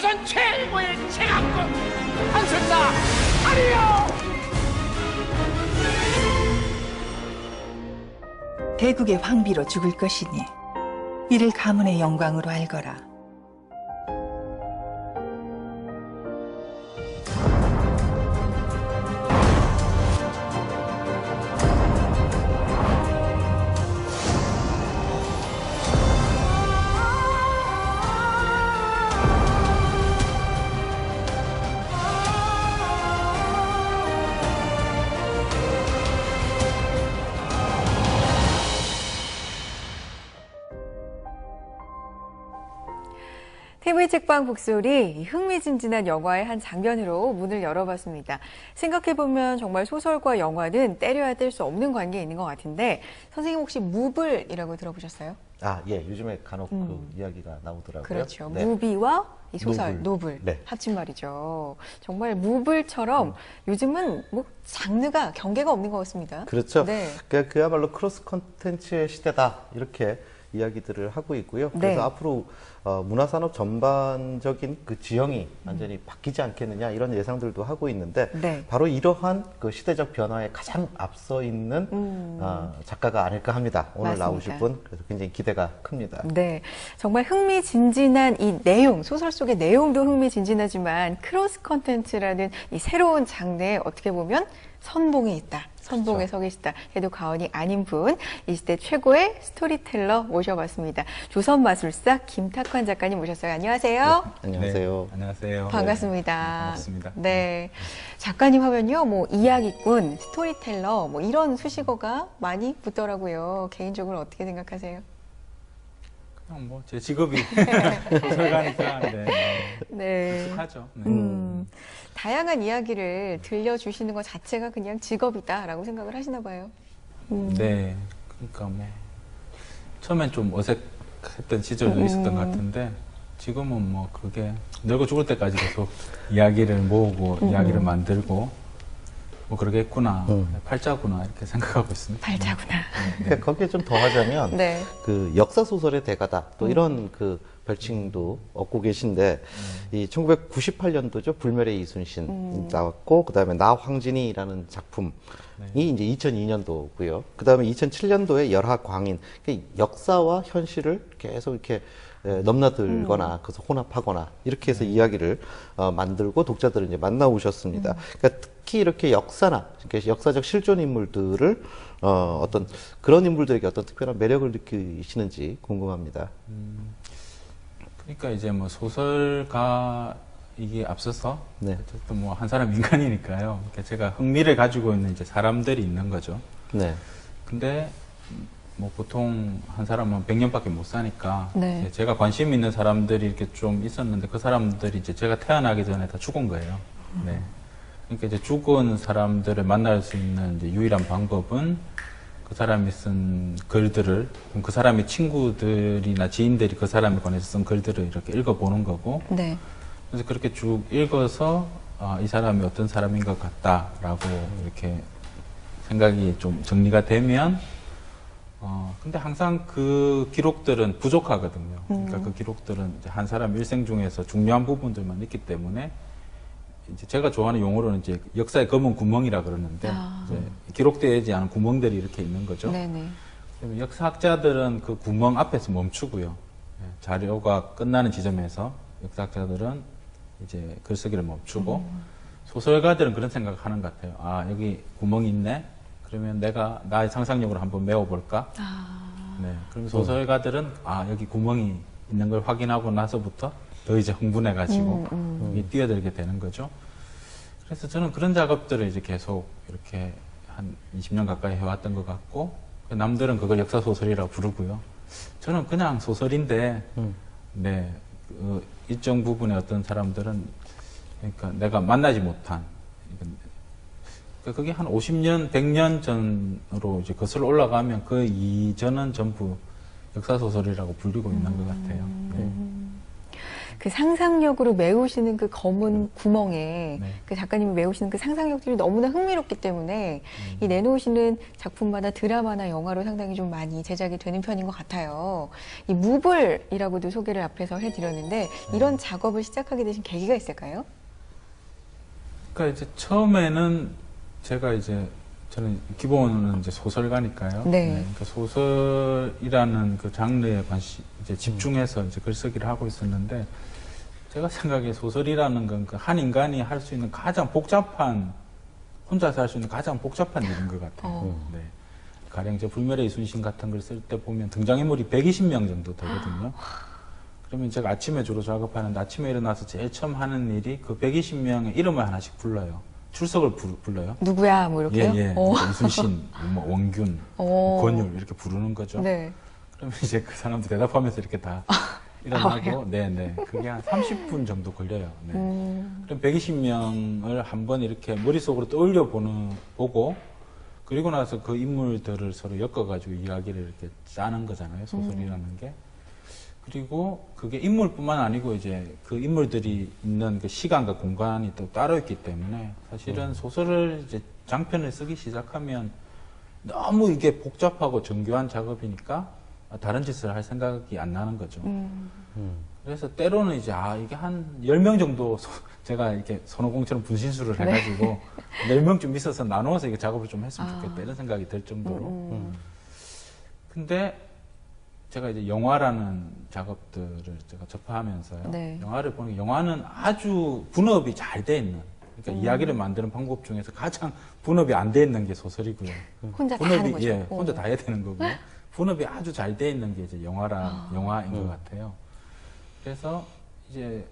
조선 최고의 책학군 한술사 아니요. 대국의 황비로 죽을 것이니 이를 가문의 영광으로 알거라. TV 책방 북소리, 흥미진진한 영화의 한 장면으로 문을 열어봤습니다. 생각해보면 정말 소설과 영화는 때려야 뗄 수 없는 관계에 있는 것 같은데 선생님 혹시 무블이라고 들어보셨어요? 아, 예. 요즘에 간혹 그 이야기가 나오더라고요. 그렇죠. 네. 무비와 이 소설, 노블, 네. 합친 말이죠. 정말 무블처럼 요즘은 뭐 장르가 경계가 없는 것 같습니다. 그렇죠. 네. 그야말로 크로스 콘텐츠의 시대다. 이렇게 이야기들을 하고 있고요. 그래서 네. 앞으로 문화산업 전반적인 그 지형이 완전히 바뀌지 않겠느냐 이런 예상들도 하고 있는데 네. 바로 이러한 그 시대적 변화에 가장 앞서 있는 작가가 아닐까 합니다. 오늘 맞습니다. 나오실 분 그래서 굉장히 기대가 큽니다. 네, 정말 흥미진진한 이 내용, 소설 속의 내용도 흥미진진하지만 크로스 컨텐츠라는 이 새로운 장르에 어떻게 보면 선봉에 있다. 선봉에 그렇죠. 서 계시다 해도 과언이 아닌 분, 이 시대 최고의 스토리텔러 모셔봤습니다. 조선마술사 김탁환 작가님 모셨어요. 안녕하세요. 네, 안녕하세요. 네, 안녕하세요. 반갑습니다. 네, 반갑습니다. 네. 작가님 하면요, 뭐, 이야기꾼, 스토리텔러, 뭐, 이런 수식어가 많이 붙더라고요. 개인적으로 어떻게 생각하세요? 그냥 뭐 제 직업이 소설가니까 네. 익숙하죠. 네. 다양한 이야기를 들려주시는 것 자체가 그냥 직업이다라고 생각을 하시나 봐요. 네, 그러니까 뭐 처음엔 좀 어색했던 시절도 있었던 것 같은데 지금은 뭐 그게 늙어 죽을 때까지 계속 이야기를 모으고 이야기를 만들고 뭐 그러겠구나, 팔자구나 이렇게 생각하고 있습니다. 팔자구나. 그러니까 거기에 좀 더하자면 네. 그 역사 소설의 대가다 또 이런 그 별칭도 얻고 계신데 이 1998년도죠 불멸의 이순신 나왔고 그다음에 나 황진이라는 작품이 이제 2002년도고요. 그다음에 2007년도에 열하광인 역사와 현실을 계속 이렇게 넘나들거나 그래서 혼합하거나 이렇게 해서 이야기를 만들고 독자들을 이제 만나오셨습니다. 그러니까 특히 이렇게 역사나 이렇게 역사적 실존 인물들을 어떤 그런 인물들에게 어떤 특별한 매력을 느끼시는지 궁금합니다. 그러니까 이제 뭐 소설가 이게 앞서서 네. 어쨌든 뭐 한 사람 인간이니까요. 그러니까 제가 흥미를 가지고 있는 이제 사람들이 있는 거죠. 네. 근데 뭐 보통 한 사람은 100년밖에 못 사니까 네. 이제 제가 관심 있는 사람들이 이렇게 좀 있었는데 그 사람들이 이제 제가 태어나기 전에 다 죽은 거예요. 네. 그러니까 이제 죽은 사람들을 만날 수 있는 이제 유일한 방법은 그 사람이 쓴 글들을 그 사람의 친구들이나 지인들이 그 사람에 관해서 쓴 글들을 이렇게 읽어보는 거고 네. 그래서 그렇게 쭉 읽어서 이 사람이 어떤 사람인 것 같다라고 이렇게 생각이 좀 정리가 되면 근데 항상 그 기록들은 부족하거든요. 그러니까 그 기록들은 이제 한 사람 일생 중에서 중요한 부분들만 있기 때문에 이제 제가 좋아하는 용어로는 이제 역사의 검은 구멍이라 그러는데 이제 기록되지 않은 구멍들이 이렇게 있는 거죠. 네네. 그러면 역사학자들은 그 구멍 앞에서 멈추고요. 예, 자료가 끝나는 지점에서 역사학자들은 이제 글쓰기를 멈추고 소설가들은 그런 생각을 하는 것 같아요. 아, 여기 구멍이 있네? 그러면 내가 나의 상상력으로 한번 메워볼까? 네. 그러면 소설가들은 아, 여기 구멍이 있는 걸 확인하고 나서부터 더 이제 흥분해가지고 여기 뛰어들게 되는 거죠. 그래서 저는 그런 작업들을 이제 계속 이렇게 한 20년 가까이 해왔던 것 같고, 남들은 그걸 역사소설이라고 부르고요. 저는 그냥 소설인데, 네, 그 일정 부분의 어떤 사람들은, 그러니까 내가 만나지 못한, 그러니까 그게 한 50년, 100년 전으로 이제 거슬러 올라가면 그 이전은 전부 역사소설이라고 불리고 있는 것 같아요. 네. 그 상상력으로 메우시는 그 검은 구멍에 네. 그 작가님이 메우시는 그 상상력들이 너무나 흥미롭기 때문에 이 내놓으시는 작품마다 드라마나 영화로 상당히 좀 많이 제작이 되는 편인 것 같아요. 이 무불이라고도 소개를 앞에서 해드렸는데 이런 작업을 시작하게 되신 계기가 있을까요? 그러니까 이제 처음에는 제가 이제 저는 기본은 이제 소설가니까요. 네. 그러니까 소설이라는 그 장르에 이제 집중해서 이제 글쓰기를 하고 있었는데 제가 생각에 소설이라는 건 그 한 인간이 할 수 있는 가장 복잡한 혼자서 할 수 있는 가장 복잡한 일인 것 같아요. 네. 가령 이제 불멸의 이순신 같은 걸 쓸 때 보면 등장인물이 120명 정도 되거든요. 그러면 제가 아침에 주로 작업하는데 아침에 일어나서 제일 처음 하는 일이 그 120명의 이름을 하나씩 불러요. 출석을 불러요. 누구야? 뭐 이렇게요? 예. 이순신, 뭐 원균, 권율 이렇게 부르는 거죠. 네. 그러면 이제 그 사람들 대답하면서 이렇게 다 일어나고, 네네. 그게 한 30분 정도 걸려요. 네. 그럼 120명을 한번 이렇게 머릿속으로 보고, 그리고 나서 그 인물들을 서로 엮어가지고 이야기를 이렇게 짜는 거잖아요. 소설이라는 게. 그리고 그게 인물뿐만 아니고 이제 그 인물들이 있는 그 시간과 공간이 또 따로 있기 때문에 사실은 소설을 이제 장편을 쓰기 시작하면 너무 이게 복잡하고 정교한 작업이니까 다른 짓을 할 생각이 안 나는 거죠. 그래서 때로는 이제 이게 한 10명 정도 제가 이렇게 선호공처럼 분신술을 해가지고 10명쯤 있어서 나누어서 이게 작업을 좀 했으면 좋겠다 이런 생각이 들 정도로. 근데 제가 이제 영화라는 작업들을 제가 접하면서요. 네. 영화를 보니 영화는 아주 분업이 잘 돼 있는, 그러니까 이야기를 만드는 방법 중에서 가장 분업이 안 돼 있는 게 소설이고요. 혼자 다 하는 거죠. 예, 혼자 다 해야 되는 거고요. 분업이 아주 잘 돼 있는 게 이제 영화인 것 같아요. 그래서 이제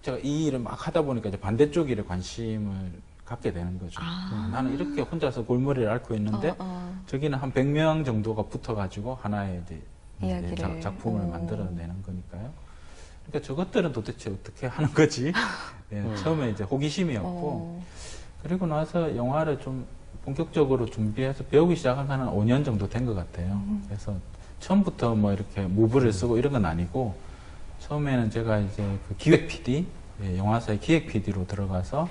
제가 이 일을 막 하다 보니까 이제 반대쪽 일에 관심을 갖게 되는 거죠. 나는 이렇게 혼자서 골머리를 앓고 있는데 저기는 한 100명 정도가 붙어가지고 하나의 이제 작품을 만들어내는 거니까요. 그러니까 저것들은 도대체 어떻게 하는 거지? 네, 처음에 이제 호기심이었고, 그리고 나서 영화를 좀 본격적으로 준비해서 배우기 시작한 건 한 5년 정도 된 것 같아요. 그래서 처음부터 뭐 이렇게 무브를 쓰고 이런 건 아니고, 처음에는 제가 이제 그 기획 PD, 영화사의 기획 PD로 들어가서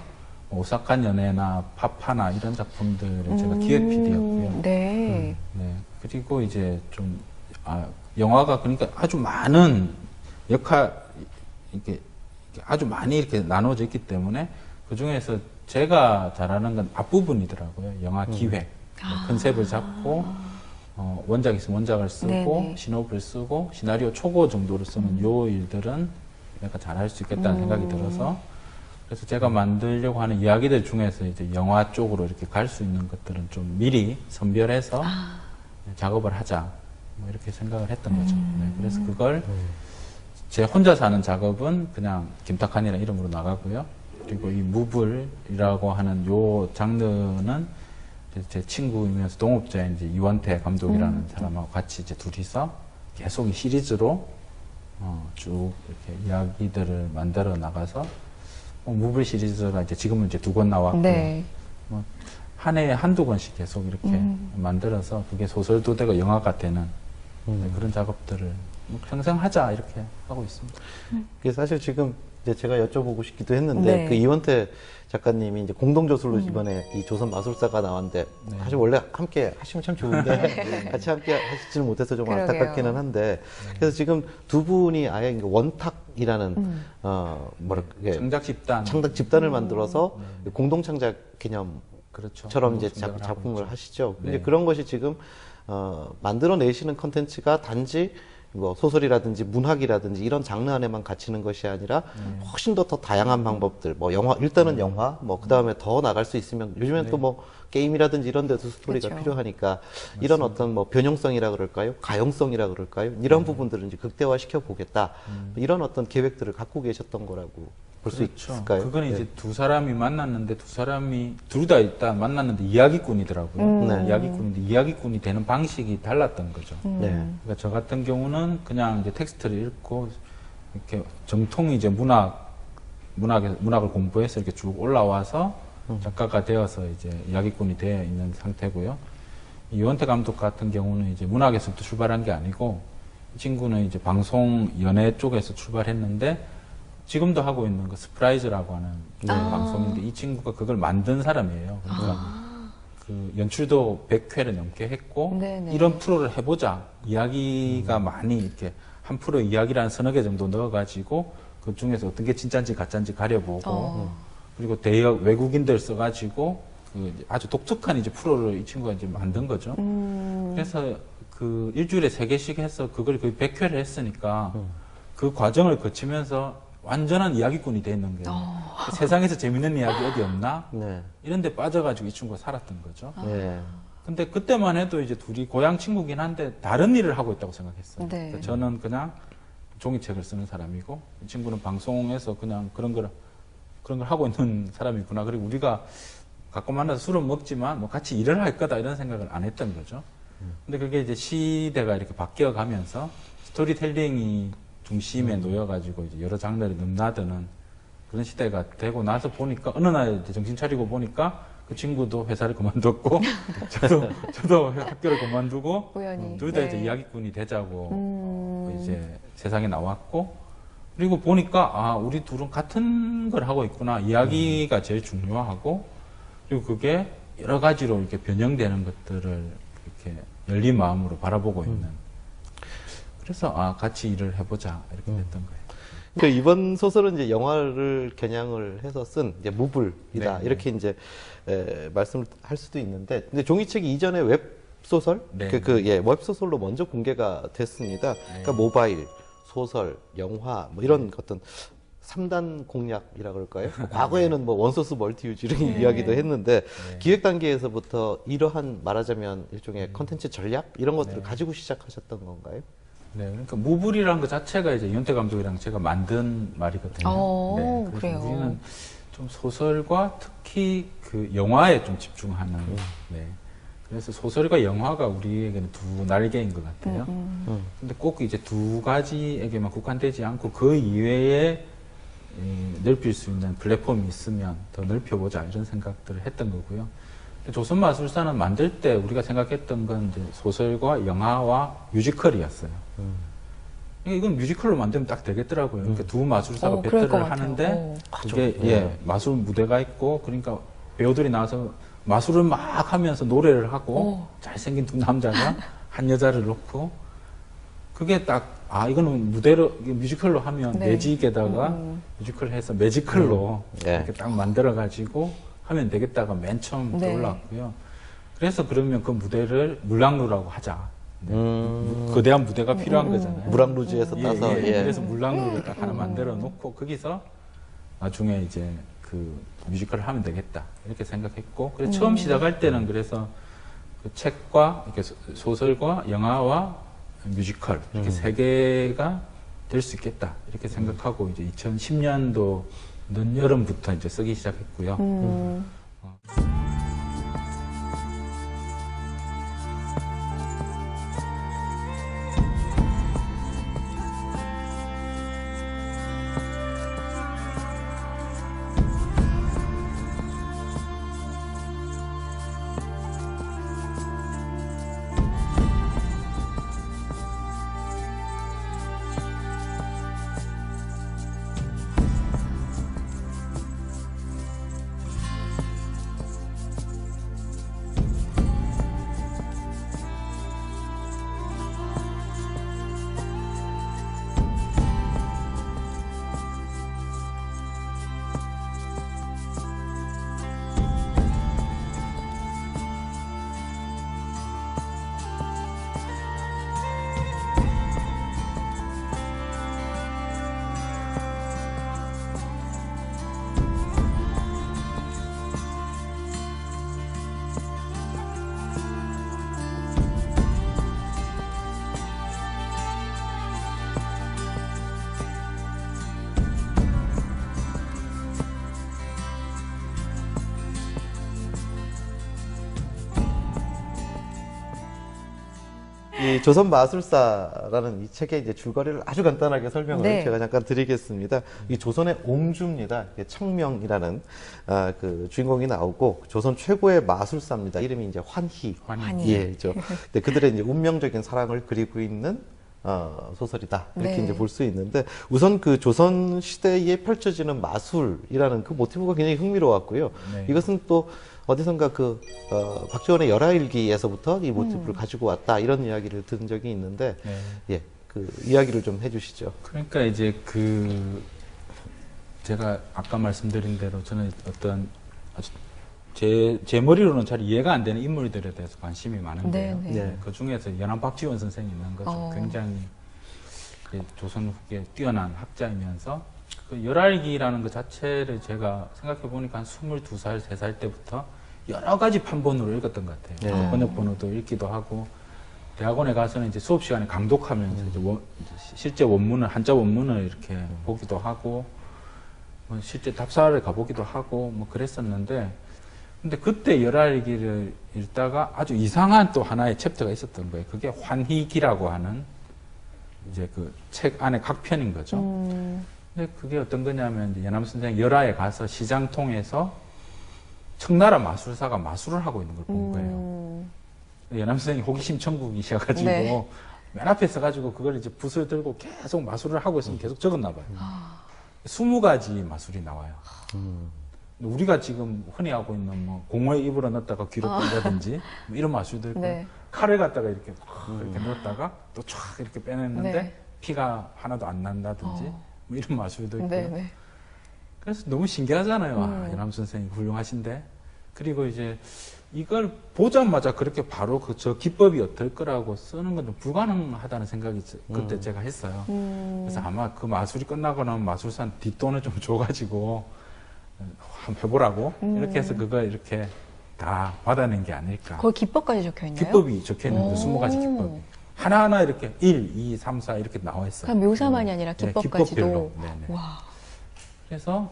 오싹한 연애나 파파나 이런 작품들의 제가 기획 PD였고요. 네. 네. 그리고 이제 좀 영화가 그러니까 아주 많은 이렇게 아주 많이 이렇게 나눠져 있기 때문에 그 중에서 제가 잘하는 건 앞부분이더라고요. 영화 기획. 컨셉을 잡고, 원작 있으면 원작을 쓰고, 네네. 시놉을 쓰고, 시나리오 초고 정도를 쓰는 요 일들은 내가 잘할 수 있겠다는 생각이 들어서, 그래서 제가 만들려고 하는 이야기들 중에서 이제 영화 쪽으로 이렇게 갈 수 있는 것들은 좀 미리 선별해서 작업을 하자. 뭐 이렇게 생각을 했던 거죠. 네, 그래서 그걸 제 혼자서 하는 작업은 그냥 김탁한이라는 이름으로 나가고요. 그리고 이 무불이라고 하는 요 장르는 제 친구이면서 동업자인 이제 이원태 감독이라는 사람하고 같이 이제 둘이서 계속 이 시리즈로 쭉 이렇게 이야기들을 만들어 나가서 무불 시리즈가 이제 지금은 이제 2권 나왔고요. 네. 뭐 한 해에 한두 권씩 계속 이렇게 만들어서 그게 소설도 되고 영화가 되는 그런 작업들을 뭐 평생 하자 이렇게 하고 있습니다. 이게 사실 지금 이제 제가 여쭤보고 싶기도 했는데 네. 그 이원태 작가님이 이제 공동저술로 이번에 이 조선 마술사가 나왔는데 사실 원래 함께 하시면 참 좋은데 같이 함께 하시지는 못해서 좀 그러게요. 안타깝기는 한데 그래서 지금 두 분이 아예 원탁이라는 창작 집단. 창작 집단을 만들어서 공동 창작 기념 그렇죠. 처럼 이제 공동 창작을 하고 작품을 있죠. 하시죠. 네. 이제 그런 것이 지금 만들어내시는 컨텐츠가 단지 뭐 소설이라든지 문학이라든지 이런 장르 안에만 갇히는 것이 아니라 훨씬 더 다양한 방법들, 뭐 영화, 일단은 영화, 뭐 그 다음에 더 나갈 수 있으면 요즘엔 또 뭐 게임이라든지 이런 데도 스토리가 그렇죠. 필요하니까 이런 어떤 뭐 변형성이라 그럴까요? 가용성이라 그럴까요? 이런 부분들을 이제 극대화 시켜 보겠다. 이런 어떤 계획들을 갖고 계셨던 거라고 볼 수 그렇죠. 있을까요? 그건 이제 네. 두 사람이 만났는데 둘 다 일단 만났는데 이야기꾼이더라고요. 네. 이야기꾼인데 이야기꾼이 되는 방식이 달랐던 거죠. 네. 그러니까 저 같은 경우는 그냥 이제 텍스트를 읽고 이렇게 정통이 이제 문학을 공부해서 이렇게 쭉 올라와서 작가가 되어서 이제 이야기꾼이 되어 있는 상태고요. 이원태 감독 같은 경우는 이제 문학에서부터 출발한 게 아니고 이 친구는 이제 방송 연예 쪽에서 출발했는데 지금도 하고 있는 그 스프라이즈라고 하는 방송인데 이 친구가 그걸 만든 사람이에요. 그러니까 그 연출도 100회를 넘게 했고 네네. 이런 프로를 해보자 이야기가 많이 이렇게 한 프로 이야기를 한 서너 개 정도 넣어가지고 그 중에서 어떤 게 진짜인지 가짜인지 가려보고 그리고 대역 외국인들 써가지고 그 아주 독특한 이제 프로를 이 친구가 이제 만든 거죠. 그래서 그 일주일에 3개씩 해서 그걸 거의 100회를 했으니까 그 과정을 거치면서 완전한 이야기꾼이 돼 있는 거예요. 세상에서 재밌는 이야기 어디 없나? 네. 이런 데 빠져가지고 이 친구가 살았던 거죠. 네. 근데 그때만 해도 이제 둘이 고향 친구긴 한데 다른 일을 하고 있다고 생각했어요. 네. 그러니까 저는 그냥 종이책을 쓰는 사람이고 이 친구는 방송에서 그냥 그런 걸 하고 있는 사람이구나. 그리고 우리가 가끔 만나서 술은 먹지만 뭐 같이 일을 할 거다 이런 생각을 안 했던 거죠. 근데 그게 이제 시대가 이렇게 바뀌어 가면서 스토리텔링이 중심에 놓여가지고 이제 여러 장르를 넘나드는 그런 시대가 되고 나서 보니까 어느 날 이제 정신 차리고 보니까 그 친구도 회사를 그만뒀고 저도 학교를 그만두고 우연히. 둘 다 네. 이제 이야기꾼이 되자고 이제 세상에 나왔고 그리고 보니까 아 우리 둘은 같은 걸 하고 있구나 이야기가 제일 중요하고 그리고 그게 여러 가지로 이렇게 변형되는 것들을 이렇게 열린 마음으로 바라보고 있는 그래서 아 같이 일을 해보자 이렇게 됐던 거예요. 그러니까 이번 소설은 이제 영화를 겨냥을 해서 쓴 이제 무불이다 네, 이렇게 이제 말씀을 할 수도 있는데, 근데 종이책이 이전에 웹 소설 네. 웹 소설로 먼저 공개가 됐습니다. 그러니까 모바일 소설, 영화 뭐 이런 어떤 3단 공략이라 그럴까요? 과거에는 뭐 원소스 멀티유즈 이런 이야기도 했는데 기획 단계에서부터 이러한 말하자면 일종의 컨텐츠 전략 이런 것들을 가지고 시작하셨던 건가요? 네, 그러니까 무불이라는 것 자체가 이제 이현태 감독이랑 제가 만든 말이거든요. 네, 그래서 그래요. 우리는 좀 소설과 특히 그 영화에 좀 집중하는. 네. 그래서 소설과 영화가 우리에게는 두 날개인 것 같아요. 근데 꼭 이제 두 가지에게만 국한되지 않고 그 이외에 넓힐 수 있는 플랫폼이 있으면 더 넓혀보자 이런 생각들을 했던 거고요. 조선마술사는 만들 때 우리가 생각했던 건 이제 소설과 영화와 뮤지컬이었어요. 이건 뮤지컬로 만들면 딱 되겠더라고요. 그러니까 두 마술사가 그럴 것 배틀을 같아요. 하는데 그게 마술 무대가 있고 그러니까 배우들이 나와서 마술을 막 하면서 노래를 하고 잘생긴 두 남자가 한 여자를 놓고 그게 딱 이거는 무대로 뮤지컬로 하면 네. 매직에다가 뮤지컬 해서 매지컬로 네. 이렇게 딱 만들어 가지고 하면 되겠다가 맨 처음 네. 떠올랐고요. 그래서 그러면 그 무대를 물랑루라고 하자. 네. 거대한 무대가 필요한 거잖아요. 무랑루즈에서 따서 그래서 물랑루를 딱 하나 만들어 놓고 거기서 나중에 이제 그 뮤지컬을 하면 되겠다 이렇게 생각했고 그래서 처음 시작할 때는 그래서 그 책과 이렇게 소설과 영화와 뮤지컬 이렇게 세 개가 될 수 있겠다 이렇게 생각하고 이제 2010년도 늦여름부터 이제 쓰기 시작했고요. 이 조선 마술사라는 이 책의 이제 줄거리를 아주 간단하게 설명을 네. 제가 잠깐 드리겠습니다. 이 조선의 옹주입니다. 청명이라는 그 주인공이 나오고 조선 최고의 마술사입니다. 이름이 이제 환희. 환희. 예, 죠. 그들의 이제 운명적인 사랑을 그리고 있는 소설이다 이렇게 네. 이제 볼 수 있는데 우선 그 조선 시대에 펼쳐지는 마술이라는 그 모티브가 굉장히 흥미로웠고요. 네. 이것은 또 어디선가 박지원의 열하일기에서부터 이 모티브를 가지고 왔다 이런 이야기를 들은 적이 있는데 네. 예, 그 이야기를 좀 해주시죠. 그러니까 이제 제가 아까 말씀드린 대로 저는 어떤 아주 제 머리로는 잘 이해가 안 되는 인물들에 대해서 관심이 많은데요. 네, 네. 그 중에서 연암 박지원 선생이 있는 거죠. 굉장히 조선 후기에 뛰어난 학자이면서 그 열알기라는 것 자체를 제가 생각해 보니까 한 22살, 3살 때부터 여러 가지 판본으로 읽었던 것 같아요. 네. 번역 번호도 읽기도 하고 대학원에 가서는 이제 수업 시간에 강독하면서 이제 실제 원문을 한자 원문을 이렇게 보기도 하고 뭐 실제 답사를 가보기도 하고 뭐 그랬었는데 근데 그때 열알기를 읽다가 아주 이상한 또 하나의 챕터가 있었던 거예요. 그게 환희기라고 하는 이제 그 책 안에 각 편인 거죠. 근데 그게 어떤 거냐면 이제 연암 선생 열하에 가서 시장 통해서 청나라 마술사가 마술을 하고 있는 걸 본 거예요. 연암 선생이 호기심 천국이셔가지고 네. 맨 앞에 서가지고 그걸 이제 붓을 들고 계속 마술을 하고 있으면 계속 적었나 봐요. 20가지 마술이 나와요. 우리가 지금 흔히 하고 있는 뭐 공허의 입으로 넣었다가 귀로 뺀다든지 뭐 이런 마술도 있고 네. 칼을 갖다가 이렇게 이렇게 넣었다가 또 촥 이렇게 빼냈는데 네. 피가 하나도 안 난다든지 뭐 이런 마술도 있고요. 네, 네. 그래서 너무 신기하잖아요. 아, 연암 선생님 훌륭하신데. 그리고 이제 이걸 보자마자 그렇게 바로 저 기법이 어떨 거라고 쓰는 건 좀 불가능하다는 생각이 그때 제가 했어요. 그래서 아마 그 마술이 끝나고 나면 마술사는 뒷돈을 좀 줘가지고 한번 해보라고 이렇게 해서 그걸 이렇게 다 받아낸 게 아닐까. 거기 기법까지 적혀 있나요? 기법이 적혀 있는데 오. 20가지 기법이. 하나하나 이렇게 1, 2, 3, 4 이렇게 나와 있어요. 그냥 묘사만이 아니라 네, 기법까지도. 기법별로. 네네. 와. 그래서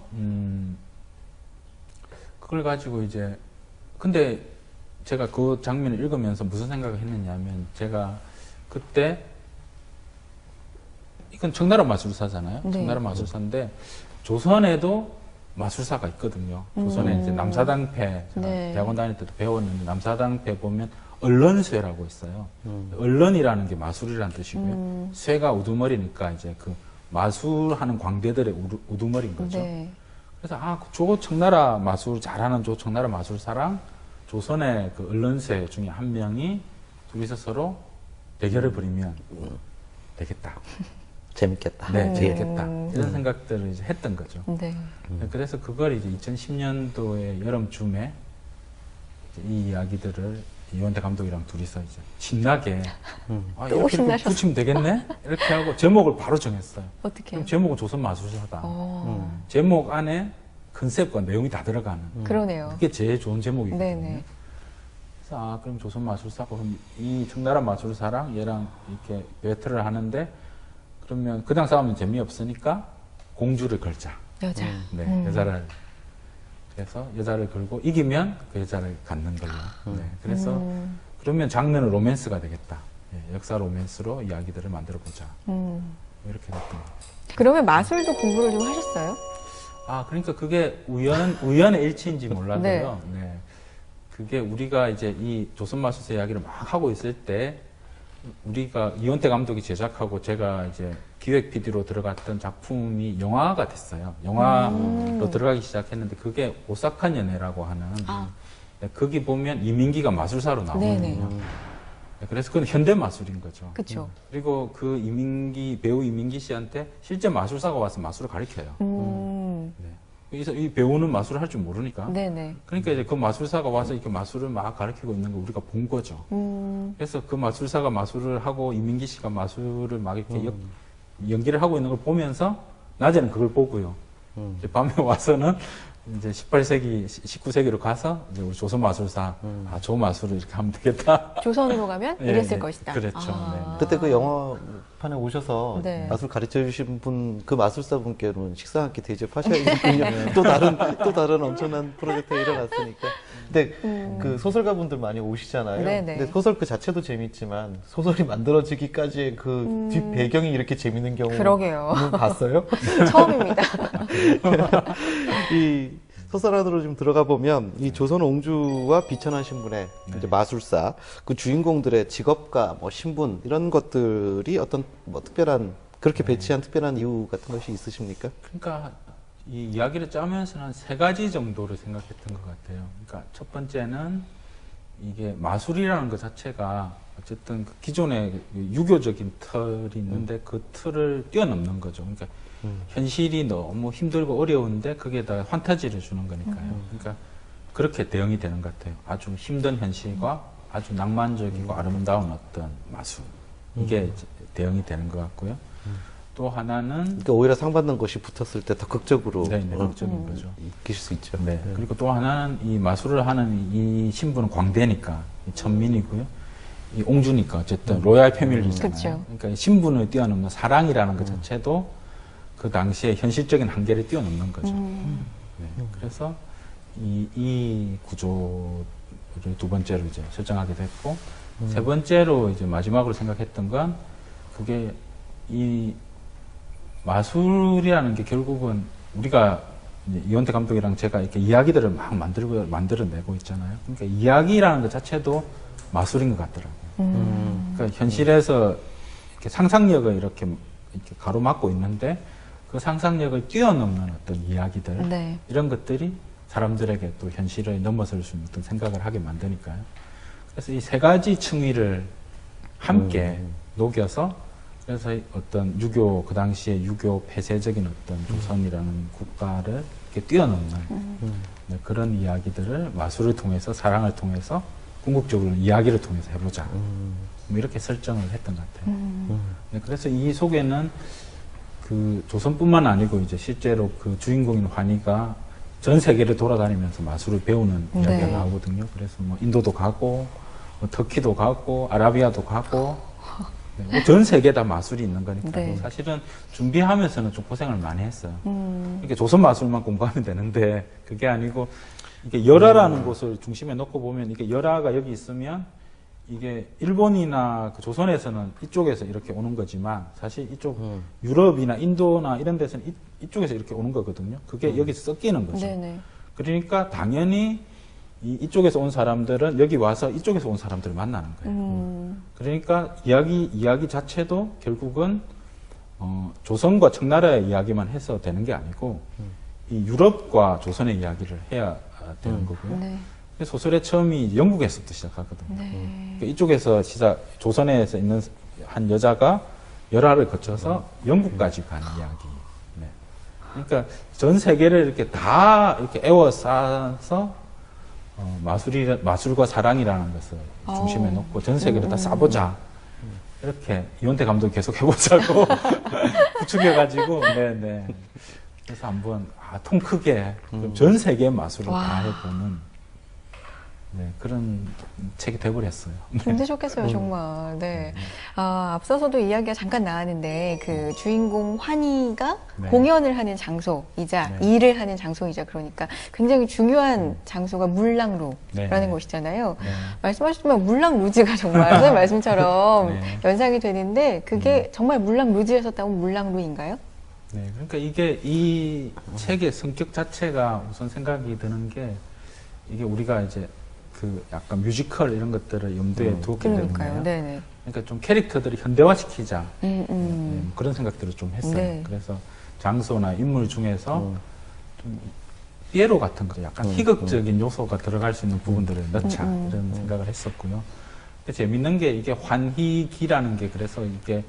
그걸 가지고 이제 근데 제가 그 장면을 읽으면서 무슨 생각을 했느냐면 제가 그때 이건 청나라 마술사잖아요. 네. 청나라 마술사인데 조선에도 마술사가 있거든요. 조선에 이제 남사당패 제가 네. 대학원 다닐 때도 배웠는데 남사당패 보면 언런쇠라고 있어요. 언런이라는 게 마술이라는 뜻이고요. 쇠가 우두머리니까 이제 그 마술하는 광대들의 우두머리인 거죠. 네. 그래서 저 청나라 마술 잘하는 저 청나라 마술사랑 조선의 그 언론세 중에 한 명이 둘이서 서로 대결을 벌이면 되겠다. 재밌겠다. 네, 재밌겠다. 이런 생각들을 이제 했던 거죠. 네. 그래서 그걸 이제 2010년도에 여름쯤에 이제 이 이야기들을 이원태 감독이랑 둘이서 이제 신나게 또 이렇게 신나셨어요. 붙이면 되겠네? 이렇게 하고 제목을 바로 정했어요. 어떻게? 그럼 제목은 조선 마술사다. 어. 제목 안에 컨셉과 내용이 다 들어가는. 그러네요. 그게 제일 좋은 제목이거든요. 네네. 그래서 그럼 조선 마술사, 그럼 이 청나라 마술사랑 얘랑 이렇게 배틀을 하는데 그러면 그냥 싸우면 재미없으니까 공주를 걸자. 여자. 네, 여자를. 그래서 여자를 걸고 이기면 그 여자를 갖는 걸로. 네, 그래서 그러면 장르는 로맨스가 되겠다. 예, 역사 로맨스로 이야기들을 만들어 보자. 이렇게 됐던 거예요. 그러면 마술도 공부를 좀 하셨어요? 그러니까 그게 우연의 일치인지 몰라도요. 네. 그게 우리가 이제 이 조선마술사 이야기를 막 하고 있을 때 우리가 이원태 감독이 제작하고 제가 이제 기획 PD로 들어갔던 작품이 영화가 됐어요. 영화로 들어가기 시작했는데 그게 오싹한 연애라고 하는 네, 거기 보면 이민기가 마술사로 나오거든요. 네네. 네, 그래서 그건 현대 마술인 거죠. 그쵸. 그리고 그 배우 이민기 씨한테 실제 마술사가 와서 마술을 가르쳐요. 네. 그래서 이 배우는 마술을 할 줄 모르니까. 네네. 그러니까 이제 그 마술사가 와서 이렇게 마술을 막 가르치고 있는 걸 우리가 본 거죠. 그래서 그 마술사가 마술을 하고 이민기 씨가 마술을 막 이렇게 연기를 하고 있는 걸 보면서 낮에는 그걸 보고요. 이제 밤에 와서는 이제 18세기, 19세기로 가서 이제 우리 조선 마술사, 저 마술을 이렇게 하면 되겠다. 조선으로 가면 예, 이랬을 예. 것이다. 그렇죠. 네. 그때 그 영화판에 오셔서 네. 마술 가르쳐 주신 분, 그 마술사 분께는 식사 한 끼 대접하셔야겠군요. 또 다른 엄청난 프로젝트가 일어났으니까. 근데 그 소설가 분들 많이 오시잖아요. 네네. 근데 소설 그 자체도 재밌지만 소설이 만들어지기까지의 그 뒷 배경이 이렇게 재밌는 경우. 그러게요. 봤어요? 처음입니다. 소설 안으로 좀 들어가 보면 이 조선 옹주와 비천한 신분의 이제 마술사 그 주인공들의 직업과 뭐 신분 이런 것들이 어떤 뭐 특별한 그렇게 배치한 특별한 이유 같은 것이 있으십니까? 그러니까 이 이야기를 짜면서는 한 3가지 정도를 생각했던 것 같아요. 그러니까 첫 번째는 이게 마술이라는 것 자체가 어쨌든 그 기존의 유교적인 틀이 있는데 그 틀을 뛰어넘는 거죠. 그러니까 현실이 너무 힘들고 어려운데 거기에다가 환타지를 주는 거니까요. 그러니까 그렇게 대응이 되는 것 같아요. 아주 힘든 현실과 아주 낭만적이고 아름다운 어떤 마술. 이게 대응이 되는 것 같고요. 또 하나는 그러니까 오히려 상 받는 것이 붙었을 때 더 극적으로 극적인 거죠. 느끼실 수 있죠. 네. 그리고 또 하나는 이 마술을 하는 이 신부는 광대니까 이 천민이고요. 이 옹주니까 어쨌든 로얄 패밀리잖아요. 그쵸. 그러니까 이 신분을 뛰어넘는 사랑이라는 것 자체도 그 당시에 현실적인 한계를 뛰어넘는 거죠. 네. 그래서 이 구조를 두 번째로 이제 설정하게 됐고 세 번째로 이제 마지막으로 생각했던 건 그게 이 마술이라는 게 결국은 우리가 이제 이원태 감독이랑 제가 이렇게 이야기들을 막 만들어내고 있잖아요. 그러니까 이야기라는 것 자체도 마술인 것 같더라고요. 그러니까 현실에서 이렇게 상상력을 이렇게 가로막고 있는데 그 상상력을 뛰어넘는 어떤 이야기들 네. 이런 것들이 사람들에게 또 현실을 넘어설 수 있는 어떤 생각을 하게 만드니까요. 그래서 이 3가지 층위를 함께 녹여서 그래서 어떤 유교, 그 당시에 유교 폐쇄적인 어떤 조선이라는 국가를 이렇게 뛰어넘는 네, 그런 이야기들을 마술을 통해서, 사랑을 통해서, 궁극적으로 이야기를 통해서 해보자. 뭐 이렇게 설정을 했던 것 같아요. 네, 그래서 이 속에는 그 조선뿐만 아니고 이제 실제로 그 주인공인 환희가 전 세계를 돌아다니면서 마술을 배우는 네. 이야기가 나오거든요. 그래서 뭐 인도도 가고, 뭐 터키도 가고, 아라비아도 가고, 네, 뭐전 세계 다 마술이 있는 거니까 네. 사실은 준비하면서는 좀 고생을 많이 했어요. 이렇게 조선 마술만 공부하면 되는데 그게 아니고 이게 열화라는 곳을 중심에 놓고 보면 이게 열화가 여기 있으면 이게 일본이나 그 조선에서는 이쪽에서 이렇게 오는 거지만 사실 이쪽 유럽이나 인도나 이런 데서는 이쪽에서 이렇게 오는 거거든요. 그게 여기서 섞이는 거죠. 네네. 그러니까 당연히 이쪽에서 온 사람들은 여기 와서 이쪽에서 온 사람들을 만나는 거예요. 그러니까 이야기 자체도 결국은 조선과 청나라의 이야기만 해서 되는 게 아니고 이 유럽과 조선의 이야기를 해야 되는 거고요. 네. 소설의 처음이 영국에서부터 시작하거든요. 네. 그러니까 이쪽에서 조선에서 있는 한 여자가 열화를 거쳐서 영국까지 가는 이야기. 네. 그러니까 전 세계를 이렇게 다 이렇게 에워싸서 마술과 사랑이라는 것을 중심에 놓고 전 세계를 다 쏴보자. 이렇게 이원태 감독이 계속 해보자고 부추겨가지고, 네네. 그래서 한번 통 크게 전 세계의 마술을 와. 다 해보는 네, 그런 책이 돼버렸어요. 힘드셨겠어요, 정말. 네. 앞서서도 이야기가 잠깐 나왔는데, 그 주인공 환희가 네. 공연을 하는 장소이자 네. 일을 하는 장소이자 그러니까 굉장히 중요한 장소가 물랑루라는 네. 곳이잖아요. 네. 말씀하셨지만 물랑루즈가 정말 선생님 말씀처럼 네. 연상이 되는데, 그게 정말 물랑루즈였었다면 물랑루인가요? 네, 그러니까 이게 이 책의 성격 자체가 우선 생각이 드는 게 이게 우리가 이제 그 약간 뮤지컬 이런 것들을 염두에 두었기 그러니까요. 때문에 네네. 그러니까 좀 캐릭터들을 현대화시키자 그런 생각들을 좀 했어요. 네. 그래서 장소나 인물 중에서 좀 피에로 같은 거 약간 희극적인 요소가 들어갈 수 있는 부분들을 넣자 이런 생각을 했었고요. 근데 재밌는 게 이게 환희기라는 게 그래서 이게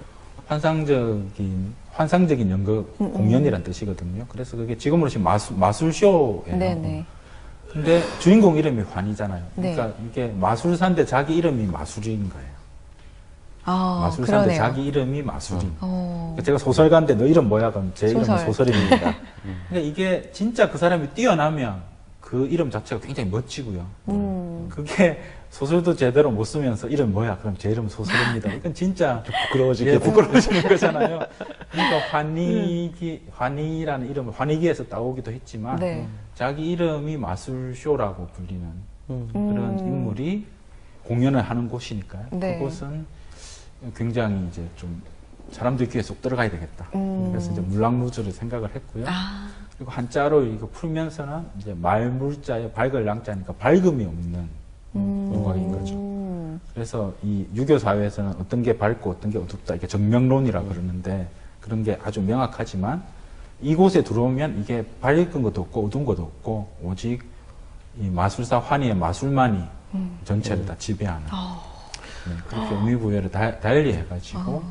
환상적인 연극 공연이란 뜻이거든요. 그래서 그게 지금으로 치면 마술쇼예요. 네네. 근데 주인공 이름이 환이잖아요. 네. 그러니까 이게 마술사인데 자기 이름이 마술인 거예요. 마술사인데 그러네요. 자기 이름이 마술인. 어. 제가 소설가인데 너 이름 뭐야? 그럼 제 이름은 소설. 소설입니다. 그러니까 이게 진짜 그 사람이 뛰어나면 그 이름 자체가 굉장히 멋지고요. 그게 소설도 제대로 못 쓰면서 이름 뭐야? 그럼 제 이름은 소설입니다. 이건 진짜 부끄러워지는 거잖아요. 그러니까 환희라는 이름을 환희기에서 따오기도 했지만 네. 자기 이름이 마술쇼라고 불리는 그런 인물이 공연을 하는 곳이니까요. 네. 그곳은 굉장히 이제 좀 사람들 귀에 쏙 들어가야 되겠다. 그래서 이제 물랑루즈를 생각을 했고요. 그리고 한자로 이거 풀면서는 이제 말물자에 밝을 랑자니까 밝음이 없는 영화인 거죠. 그래서 이 유교 사회에서는 어떤 게 밝고 어떤 게 어둡다 이게 정명론이라 그러는데 그런 게 아주 명확하지만 이곳에 들어오면 이게 밝은 것도 없고 어두운 것도 없고 오직 이 마술사 환희의 마술만이 전체를 다 지배하는 네, 그렇게 의미부여를 달리 해가지고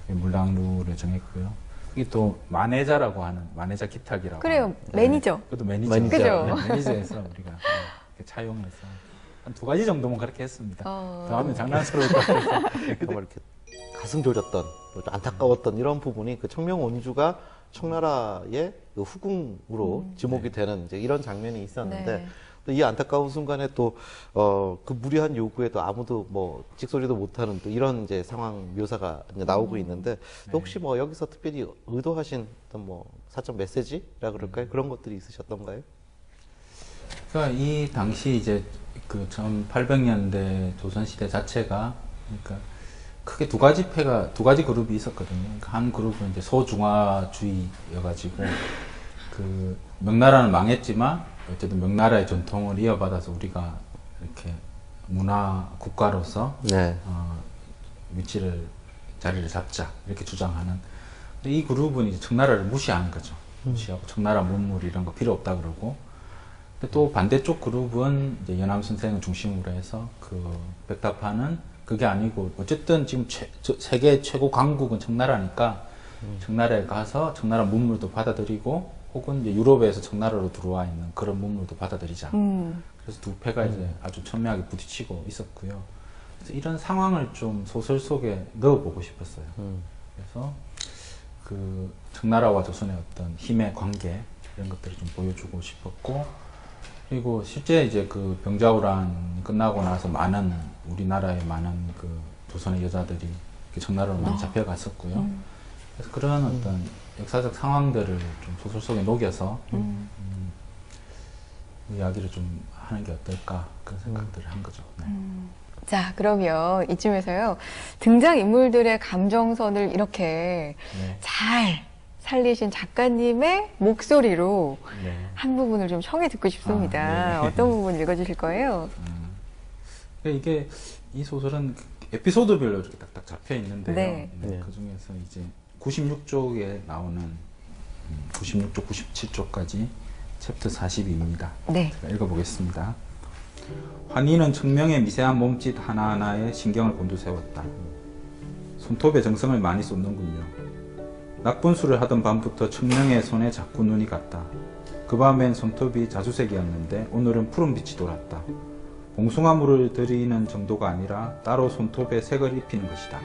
물랑루를 정했고요. 이게 또 마네자라고 하는 마네자 기탁이라고 그래요. 하는, 매니저. 네, 그것도 매니저. 그죠? 네, 매니저에서 우리가 이렇게 차용해서 한 2가지 정도만 그렇게 했습니다. 다음에 장난스러울 것 같아서. 정말 이렇게 가슴 졸였던, 좀 안타까웠던 이런 부분이 그 청명 원주가 청나라의 그 후궁으로 지목이 되는 이제 이런 장면이 있었는데 네. 또 이 안타까운 순간에 또 그 무리한 요구에도 아무도 뭐 찍소리도 못하는 또 이런 이제 상황 묘사가 이제 나오고 있는데 또 혹시 뭐 여기서 특별히 의도하신 어떤 뭐 사적 메시지라 그럴까요? 그런 것들이 있으셨던가요? 그러니까 이 당시 이제 그 1800년대 조선시대 자체가 그러니까 크게 두 가지 그룹이 있었거든요. 그러니까 한 그룹은 이제 소중화주의여가지고 그 명나라는 망했지만 어쨌든 명나라의 전통을 이어받아서 우리가 이렇게 문화 국가로서 네. 자리를 잡자 이렇게 주장하는. 근데 이 그룹은 이제 청나라를 무시하는 거죠. 무시하고 청나라 문물 이런 거 필요 없다 그러고. 근데 또 반대쪽 그룹은 이제 연암 선생을 중심으로 해서 그 백답하는 그게 아니고 어쨌든 지금 세계 최고 강국은 청나라니까 청나라에 가서 청나라 문물도 받아들이고 혹은 이제 유럽에서 청나라로 들어와 있는 그런 문물도 받아들이자. 그래서 두 패가 이제 아주 첨예하게 부딪히고 있었고요. 그래서 이런 상황을 좀 소설 속에 넣어보고 싶었어요. 그래서 그 청나라와 조선의 어떤 힘의 관계 이런 것들을 좀 보여주고 싶었고, 그리고 실제 이제 그 병자호란 끝나고 나서 우리나라의 많은 그 조선의 여자들이 청나라로 많이 잡혀갔었고요. 그래서 그런 어떤 역사적 상황들을 좀 소설 속에 녹여서 이야기를 좀 하는 게 어떨까 그런 생각들을 한 거죠. 네. 자, 그러면 이쯤에서요. 등장인물들의 감정선을 이렇게 네. 잘 살리신 작가님의 목소리로 네. 한 부분을 좀 청해 듣고 싶습니다. 아, 네. 어떤 부분 읽어주실 거예요? 이게 이 소설은 에피소드별로 이렇게 딱딱 잡혀 있는데요. 네. 그 중에서 이제 96쪽에 나오는 96쪽, 97쪽까지 챕터 42입니다. 네. 제가 읽어보겠습니다. 환희는 청명의 미세한 몸짓 하나하나에 신경을 곤두세웠다. 손톱에 정성을 많이 쏟는군요. 나쁜 술을 하던 밤부터 청명의 손에 자꾸 눈이 갔다. 그 밤엔 손톱이 자주색이었는데 오늘은 푸른빛이 돌았다. 봉숭아물을 들이는 정도가 아니라 따로 손톱에 색을 입히는 것이다.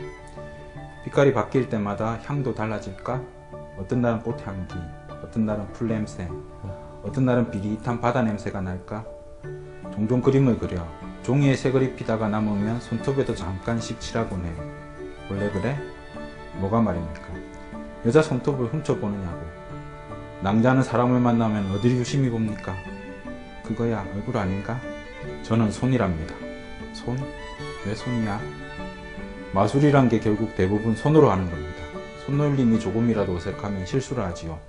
빛깔이 바뀔 때마다 향도 달라질까? 어떤 날은 꽃향기, 어떤 날은 풀냄새, 어떤 날은 비릿한 바다 냄새가 날까? 종종 그림을 그려 종이에 색을 입히다가 남으면 손톱에도 잠깐씩 칠하곤 해. 원래 그래? 뭐가 말입니까? 여자 손톱을 훔쳐보느냐고. 낭자는 사람을 만나면 어디를 유심히 봅니까? 그거야 얼굴 아닌가? 저는 손이랍니다. 손? 왜 손이야? 마술이란 게 결국 대부분 손으로 하는 겁니다. 손놀림이 조금이라도 어색하면 실수를 하지요.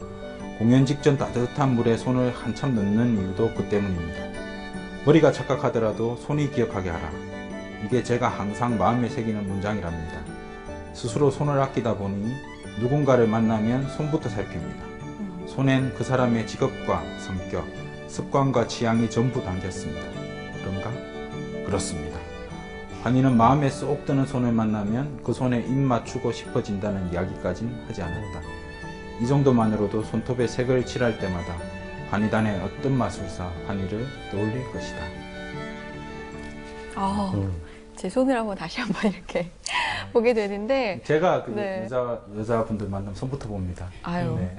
공연 직전 따뜻한 물에 손을 한참 넣는 이유도 그 때문입니다. 머리가 착각하더라도 손이 기억하게 하라. 이게 제가 항상 마음에 새기는 문장이랍니다. 스스로 손을 아끼다 보니 누군가를 만나면 손부터 살핍니다. 손엔 그 사람의 직업과 성격, 습관과 취향이 전부 담겼습니다. 그런가? 그렇습니다. 환희는 마음에 쏙 드는 손을 만나면 그 손에 입 맞추고 싶어진다는 이야기까진 하지 않았다. 이 정도만으로도 손톱에 색을 칠할 때마다 환희단의 어떤 마술사 환희를 떠올릴 것이다. 제 손을 한번 다시 한번 이렇게 보게 되는데 제가 그 네. 여자분들 만나면 손부터 봅니다. 아유. 네.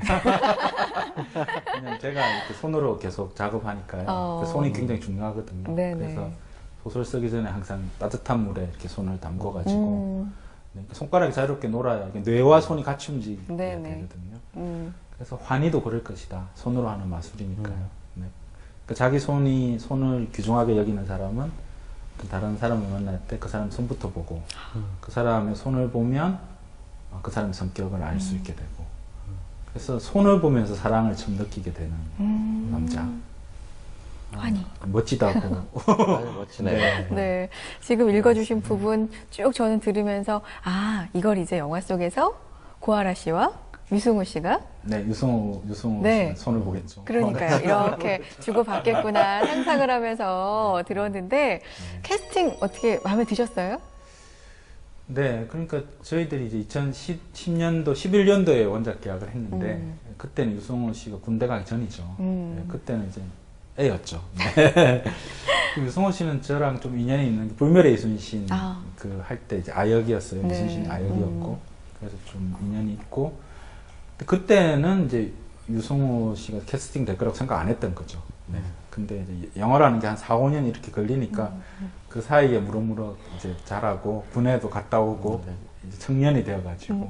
그냥 제가 이렇게 손으로 계속 작업하니까요. 그 손이 굉장히 중요하거든요. 네네. 그래서 소설 쓰기 전에 항상 따뜻한 물에 이렇게 손을 담궈가지고 네, 손가락이 자유롭게 놀아야 이게 뇌와 손이 같이 움직여야 네네. 되거든요. 그래서 환희도 그럴 것이다. 손으로 하는 마술이니까요. 네. 그러니까 자기 손을 귀중하게 여기는 사람은 다른 사람을 만날 때 그 사람 손부터 보고 그 사람의 손을 보면 그 사람의 성격을 알 수 있게 되고 그래서 손을 보면서 사랑을 처음 느끼게 되는 남자. 환희. 멋지다고. 아유, 멋지네. 네. 지금 읽어주신 부분 쭉 저는 들으면서, 아, 이걸 이제 영화 속에서 고아라 씨와 유승우 씨가 네, 유승우 네. 씨는 손을 보겠죠. 그러니까요. 이렇게 주고받겠구나 상상을 하면서 들었는데, 캐스팅 어떻게 마음에 드셨어요? 네, 그러니까 저희들이 이제 2010년도, 11년도에 원작 계약을 했는데, 그때는 유승우 씨가 군대 가기 전이죠. 네, 그때는 이제 애였죠. 네. 유승우 씨는 저랑 좀 인연이 있는 게 불멸의 이순신 아. 그 할 때 이제 아역이었어요. 네. 이순신이 아역이었고. 그래서 좀 인연이 있고. 근데 그때는 이제 유승우 씨가 캐스팅 될 거라고 생각 안 했던 거죠. 네. 근데 이제 영화라는 게 한 4, 5년 이렇게 걸리니까 그 사이에 무럭무럭 이제 자라고 군에도 갔다 오고 이제 청년이 되어가지고.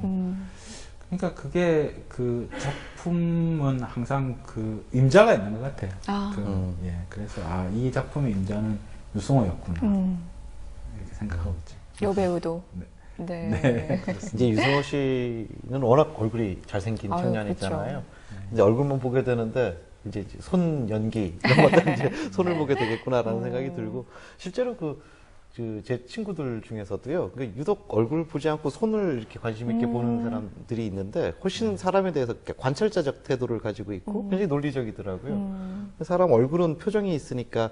그러니까 그게 그 작품은 항상 그 임자가 있는 것 같아요. 아. 예, 그래서 아, 이 작품의 임자는 유승호였구나 이렇게 생각하고 있죠. 여배우도. 네. 네. 이제 유승호 씨는 워낙 얼굴이 잘생긴 아유, 청년이잖아요. 이제 얼굴만 보게 되는데 이제 손 연기 이런 것들 이제 손을 보게 되겠구나라는 생각이 들고 실제로 제 친구들 중에서도요. 유독 얼굴 보지 않고 손을 이렇게 관심 있게 보는 사람들이 있는데 훨씬 사람에 대해서 이렇게 관찰자적 태도를 가지고 있고 굉장히 논리적이더라고요. 사람 얼굴은 표정이 있으니까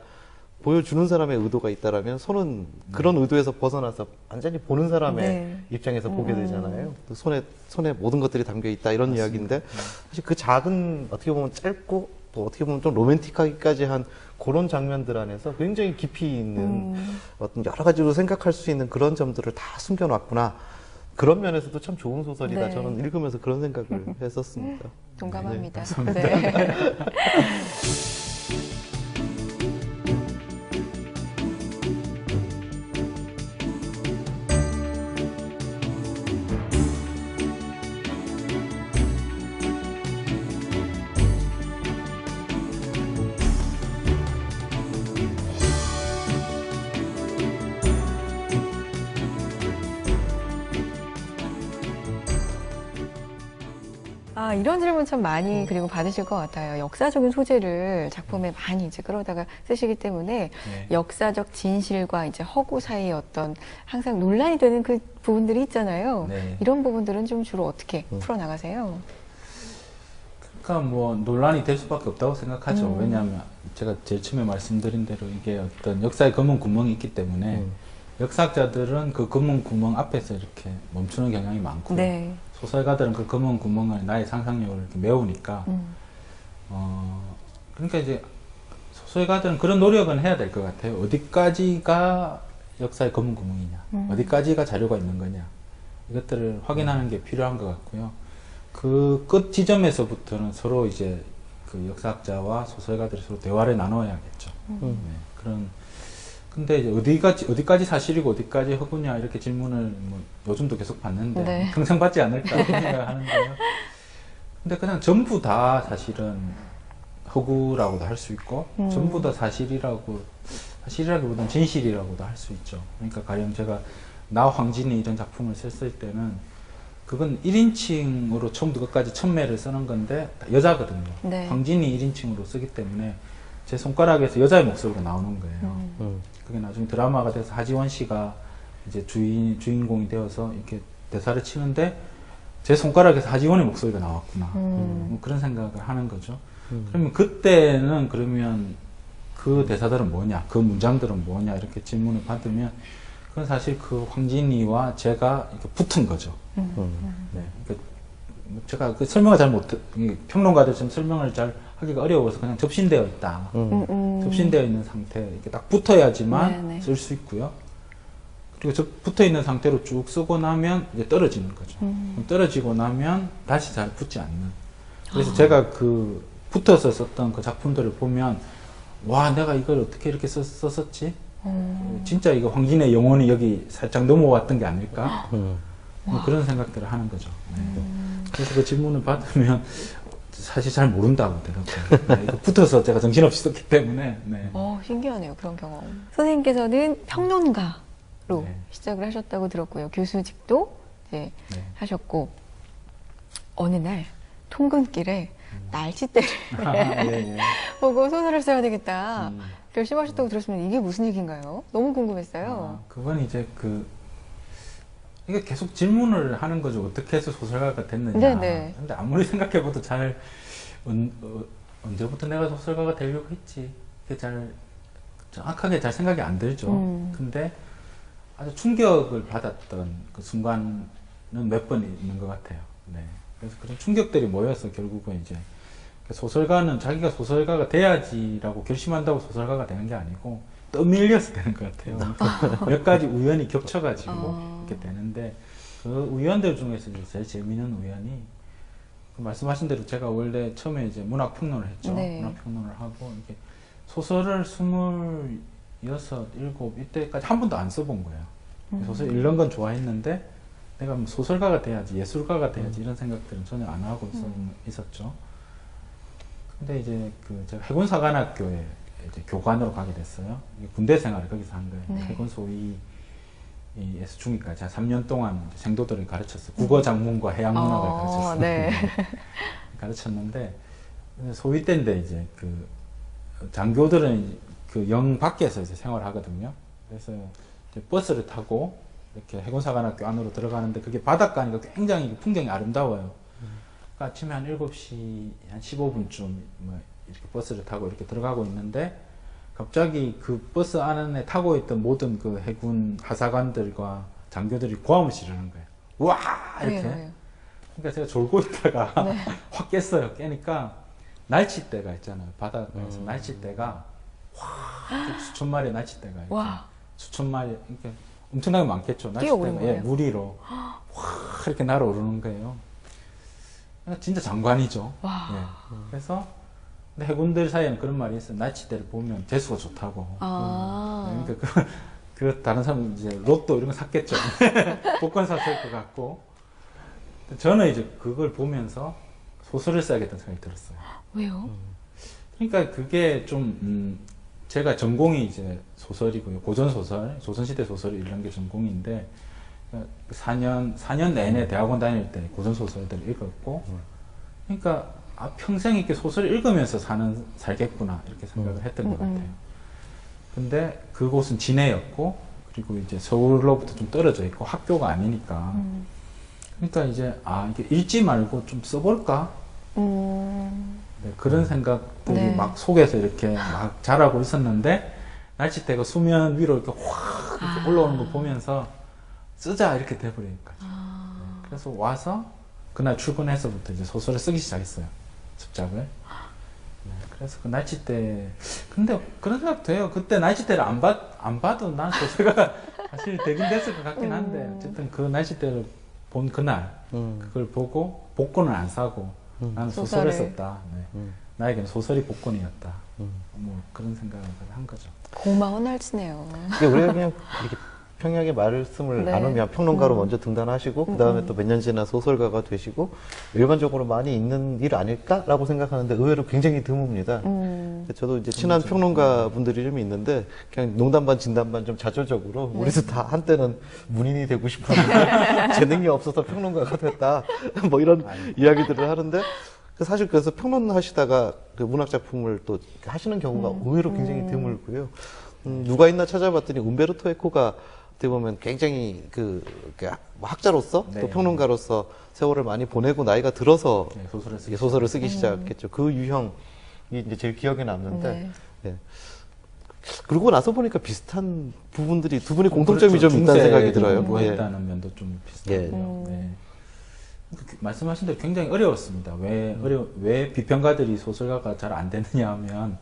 보여주는 사람의 의도가 있다라면 손은 그런 의도에서 벗어나서 완전히 보는 사람의 네. 입장에서 보게 되잖아요. 또 손에 모든 것들이 담겨 있다 이런 이야기인데 사실 그 작은 어떻게 보면 짧고 또 어떻게 보면 좀 로맨틱하기까지 한 그런 장면들 안에서 굉장히 깊이 있는 어떤 여러 가지로 생각할 수 있는 그런 점들을 다 숨겨놨구나. 그런 면에서도 참 좋은 소설이다. 네. 저는 읽으면서 그런 생각을 했었습니다. 동감합니다. 네, 네. 아, 이런 질문 참 많이 그리고 받으실 것 같아요. 역사적인 소재를 작품에 많이 이제 끌어다가 쓰시기 때문에 네. 역사적 진실과 이제 허구 사이의 어떤 항상 논란이 되는 그 부분들이 있잖아요. 네. 이런 부분들은 좀 주로 어떻게 풀어나가세요? 그러니까 뭐 논란이 될 수밖에 없다고 생각하죠. 왜냐하면 제가 제일 처음에 말씀드린 대로 이게 어떤 역사의 검은 구멍이 있기 때문에 역사학자들은 그 검은 구멍 앞에서 이렇게 멈추는 경향이 많고 네. 소설가들은 그 검은 구멍을 나의 상상력을 이렇게 메우니까 그러니까 이제 소설가들은 그런 노력은 해야 될 것 같아요. 어디까지가 역사의 검은 구멍이냐, 어디까지가 자료가 있는 거냐 이것들을 확인하는 게 필요한 것 같고요. 그 끝 지점에서부터는 서로 이제 그 역사학자와 소설가들이 서로 대화를 나눠야겠죠. 네, 그런. 근데 이제 어디까지 사실이고 어디까지 허구냐 이렇게 질문을 뭐 요즘도 계속 받는데 네. 평생 받지 않을까 생각하는데요. 근데 그냥 전부 다 사실은 허구라고도 할 수 있고 전부 다 사실이라기보다는 진실이라고도 할 수 있죠. 그러니까 가령 제가 나 황진이 이런 작품을 썼을 때는 그건 1인칭으로 처음부터 끝까지 천매를 쓰는 건데 여자거든요. 네. 황진이 1인칭으로 쓰기 때문에 제 손가락에서 여자의 목소리가 나오는 거예요. 그게 나중에 드라마가 돼서 하지원 씨가 이제 주인공이 되어서 이렇게 대사를 치는데 제 손가락에서 하지원의 목소리가 나왔구나. 뭐 그런 생각을 하는 거죠. 그러면 그때는 그러면 그 대사들은 뭐냐, 그 문장들은 뭐냐 이렇게 질문을 받으면 그건 사실 그 황진이와 제가 이렇게 붙은 거죠. 네. 그러니까 제가 그 설명을 잘 평론가들처럼 설명을 잘 하기가 어려워서 그냥 접신되어 있다. 접신되어 있는 상태, 이렇게 딱 붙어야지만 네네. 쓸 수 있고요. 그리고 붙어 있는 상태로 쭉 쓰고 나면 이제 떨어지는 거죠. 그럼 떨어지고 나면 다시 잘 붙지 않는. 그래서 제가 그 붙어서 썼던 그 작품들을 보면 와, 내가 이걸 어떻게 이렇게 썼었지? 진짜 이거 황진의 영혼이 여기 살짝 넘어왔던 게 아닐까? 뭐 그런 생각들을 하는 거죠. 네. 그래서 그 질문을 받으면 사실 잘 모른다고 대답해요. 네, 이거 붙어서 제가 정신없이 썼기 때문에. 네. 신기하네요. 그런 경험. 선생님께서는 평론가로 네. 시작을 하셨다고 들었고요. 교수직도 이제 네. 하셨고 어느 날 통근길에 날치대를 예, 예. 보고 소설을 써야 되겠다 결심하셨다고 들었으면 이게 무슨 얘기인가요? 너무 궁금했어요. 그건 이제 이게 계속 질문을 하는 거죠. 어떻게 해서 소설가가 됐느냐. 네네. 근데 아무리 생각해봐도 언제부터 내가 소설가가 되려고 했지. 그게 정확하게 잘 생각이 안 들죠. 근데 아주 충격을 받았던 그 순간은 몇 번 있는 것 같아요. 네. 그래서 그런 충격들이 모여서 결국은 이제 소설가는 자기가 소설가가 돼야지라고 결심한다고 소설가가 되는 게 아니고 떠밀려서 되는 것 같아요. 그러니까 몇 가지 우연이 겹쳐가지고 이렇게 되는데 그 우연들 중에서 이제 제일 재미있는 우연이 말씀하신 대로 제가 원래 처음에 이제 문학평론을 했죠. 네. 문학평론을 하고 이렇게 소설을 26, 7 이때까지 한 번도 안 써본 거예요. 소설 읽는 건 좋아했는데 내가 뭐 소설가가 돼야지, 예술가가 돼야지 이런 생각들은 전혀 안 하고 있었죠. 근데 이제 제가 해군사관학교에 이제 교관으로 가게 됐어요. 군대 생활을 거기서 한 거예요. 네. 해군 소위에서 중위까지 한 3년 동안 생도들을 가르쳤어요. 국어 작문과 해양 문학을 가르쳤어요. 네. 가르쳤는데 소위 때인데 이제 장교들은 영 밖에서 이제 생활하거든요. 그래서 이제 버스를 타고 이렇게 해군사관학교 안으로 들어가는데 그게 바닷가니까 굉장히 풍경이 아름다워요. 그러니까 아침에 한 7시 한 15분쯤 뭐 이렇게 버스를 타고 이렇게 들어가고 있는데 갑자기 그 버스 안에 타고 있던 모든 그 해군 하사관들과 장교들이 고함을 지르는 거예요. 와! 이렇게. 네. 그러니까 제가 졸고 있다가 네. 확 깼어요. 깨니까 날치대가 있잖아요. 바닷가에서 날치대가 수천 마리의 날치대가 이렇게 와. 수천 마리 이렇게 엄청나게 많겠죠. 뛰어오른 날치대가 거예요? 무리로 확 이렇게 날아오르는 거예요. 진짜 장관이죠. 와. 예. 그래서 근데 해군들 사이에는 그런 말이 있어요. 날치대를 보면 재수가 좋다고. 그러니까 다른 사람은 이제 로또 이런 거 샀겠죠. 복권 샀을 것 같고. 저는 이제 그걸 보면서 소설을 써야겠다는 생각이 들었어요. 왜요? 그러니까 그게 좀 제가 전공이 이제 소설이고요. 고전 소설, 조선시대 소설 이런 게 전공인데 4년 내내 대학원 다닐 때 고전 소설들을 읽었고, 그러니까 평생 이렇게 소설을 읽으면서 살겠구나 이렇게 생각을 했던 것 같아요. 근데 그곳은 진해였고, 그리고 이제 서울로부터 좀 떨어져 있고 학교가 아니니까. 그러니까 이제 이게 읽지 말고 좀 써볼까? 네, 그런 생각들이 네. 막 속에서 이렇게 막 자라고 있었는데 날치대가 수면 위로 이렇게 확 이렇게 올라오는 거 보면서 쓰자 이렇게 돼버리니까. 네, 그래서 와서 그날 출근해서부터 이제 소설을 쓰기 시작했어요. 습작을. 네, 그래서 그 날치대 근데 그런 생각도 해요. 그때 날치대를 안 봐도 난 소설가 사실 되긴 됐을 것 같긴 한데 어쨌든 그 날치대를 본 그날 그걸 보고 복권을 안 사고 나는 소설을 썼다. 네. 나에게는 소설이 복권이었다. 뭐 그런 생각을 한 거죠. 고마운 날치네요. 이게 우리가 그냥 이렇게 평양의 말씀을 네. 나누면 평론가로 먼저 등단하시고 그 다음에 또 몇 년 지나 소설가가 되시고 일반적으로 많이 있는 일 아닐까라고 생각하는데 의외로 굉장히 드뭅니다. 저도 이제 친한 평론가 분들이 좀 있는데 그냥 농담 반 진담 반 좀 자조적으로 우리도 다 한때는 문인이 되고 싶었는데 재능이 없어서 평론가가 됐다 뭐 이런 이야기들을 하는데 사실 그래서 평론하시다가 그 문학 작품을 또 하시는 경우가 의외로 굉장히 드물고요. 누가 있나 찾아봤더니 움베르토 에코가 어떻게 보면 굉장히 학자로서 네. 또 평론가로서 세월을 많이 보내고 나이가 들어서 네, 소설을 쓰기 시작했죠. 그 유형이 이제 제일 기억에 남는데. 네. 예. 그러고 나서 보니까 비슷한 부분들이 두 분이 공통점이 그렇죠. 좀 있다는 생각이 들어요. 예. 공부했다는 면도 좀 비슷하고요. 네. 말씀하신 대로 굉장히 어려웠습니다. 왜 비평가들이 소설가가 잘 안 되느냐 하면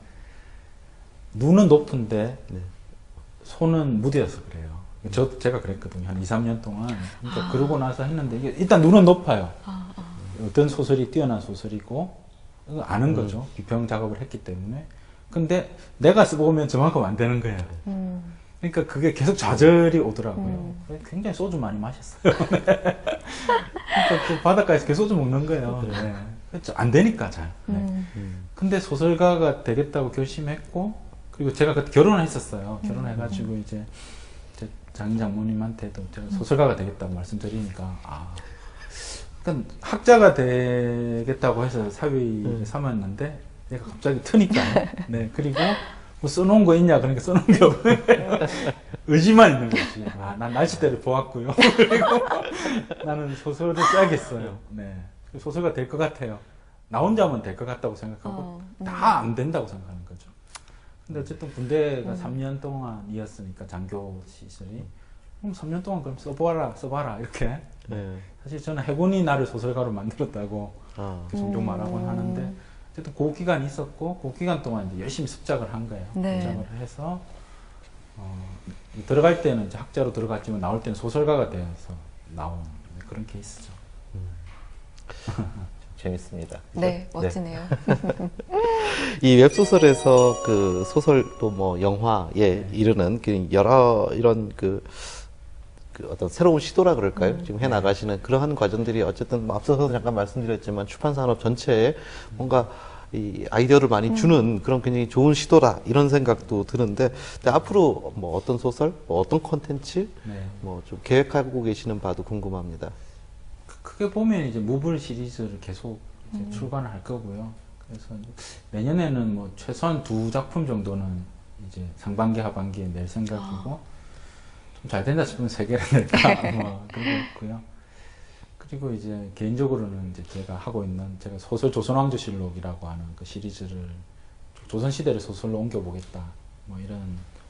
눈은 높은데 네. 손은 무뎌서 그래요. 제가 그랬거든요. 한 2, 3년 동안. 그러니까 그러고 나서 했는데 이게 일단 눈은 높아요. 어떤 소설이 뛰어난 소설이고 이거 아는 거죠. 비평 작업을 했기 때문에. 근데 내가 써보면 저만큼 안 되는 거예요. 그러니까 그게 계속 좌절이 오더라고요. 굉장히 소주 많이 마셨어요. 그러니까 그 바닷가에서 계속 소주 먹는 거예요. 네. 그렇죠. 안 되니까 잘. 네. 근데 소설가가 되겠다고 결심했고, 그리고 제가 그때 결혼을 했었어요. 결혼해가지고 이제 장인 장모님한테도 제가 소설가가 되겠다고 말씀드리니까 그러니까 학자가 되겠다고 해서 사위를 삼았는데 내가 갑자기 트니까 네 그리고 뭐 써놓은 거 있냐 그러니까 써놓은 게 없는 거예요. 의지만 있는 거지. 난 날씨대로 보았고요. 그리고 나는 소설을 써야겠어요. 네 소설가 될 것 같아요. 나 혼자면 될 것 같다고 생각하고 다 안 된다고 생각하는 거죠. 근데 어쨌든 군대가 3년 동안이었으니까 장교 시설이 그럼 3년 동안 그럼 써봐라 이렇게. 네. 사실 저는 해군이 나를 소설가로 만들었다고 아. 종종 말하곤 하는데 어쨌든 그 기간이 있었고 그 기간 동안 이제 열심히 습작을 한 거예요. 네. 습작을 해서 들어갈 때는 이제 학자로 들어갔지만 나올 때는 소설가가 되어서 나온 그런 케이스죠. 재밌습니다. 그죠? 네, 멋지네요. 이 웹소설에서 그 소설도 뭐 영화에 이르는 그 여러 이런 그 어떤 새로운 시도라 그럴까요? 지금 해 나가시는 그러한 과정들이 어쨌든 뭐 앞서서 잠깐 말씀드렸지만 출판 산업 전체에 뭔가 이 아이디어를 많이 주는 그런 굉장히 좋은 시도라 이런 생각도 드는데 근데 앞으로 뭐 어떤 소설, 뭐 어떤 콘텐츠 네. 뭐 좀 계획하고 계시는 바도 궁금합니다. 크게 보면 이제 무블 시리즈를 계속 이제 출간을 할 거고요. 그래서 내년에는 뭐 최소한 2작품 정도는 이제 상반기 하반기에 낼 생각이고 좀 잘 된다 싶으면 3개를 낼까 뭐 그런 거 있고요. 그리고 이제 개인적으로는 이제 제가 하고 있는 제가 소설 조선왕조실록이라고 하는 그 시리즈를 조선시대를 소설로 옮겨보겠다 뭐 이런